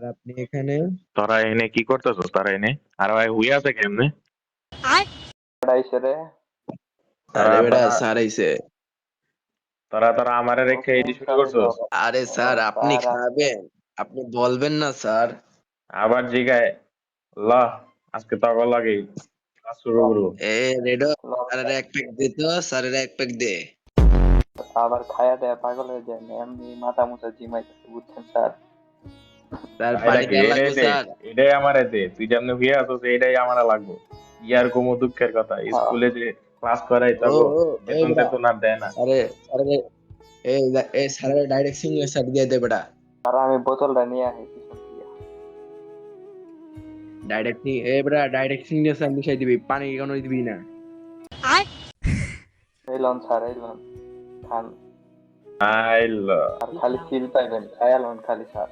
আর আপনি এখানে? তোরা এনে কি করতেছস? তোরা এনে আর ভাই হুই আছে কেমনে? আড়াইশো রে। তোরা আরে বেটা তোরা স্যার আইছে। তোরা তোরা আমারে রেখে এই শুরু করছস। আরে স্যার আপনি স্যার খাবেন, আপনি বলবেন না স্যার। আবার জিগায় ল আজকে তগর লাগে ক্লাস শুরু করবো। এ রেডো, স্যারের এক প্যাক দে তো, স্যারের এক প্যাক দে। আবার খায়া দেয়া পাগল হয়ে যায় না, এমনি মাথা মুথা ঝিমাইতেছে বুঝছেন স্যার। স্যার এটা পানি কি দেওয়া এটাই লাগবে দে, স্যার। এটাই আমারে দে, তুই যেমনি হুইয়া আছস এটাই আমারে লাগবো। ইয়ার কোনো দুঃখের কথা, হ্যাঁ, স্কুলে যে ক্লাস করাই ও তগো ও এই বেতন বেটা, টেতন আর দেয় না। স্যারে স্যারে এই স্যারের ডাইরেক্ট সিগনেচার দিয়ে দে বেটা। আর আমি বোতলটা নিয়ে আসি পিছন থেকে। ডাইরেক্ট বেটা ডাইরেক্ট সিগনেচার মিশাই দিবি, পানি কোনো দিবি না। এই লন স্যার, এই লন খান। আইল আর খালি ফিল পাইবেন, খায়া লন খালি স্যার।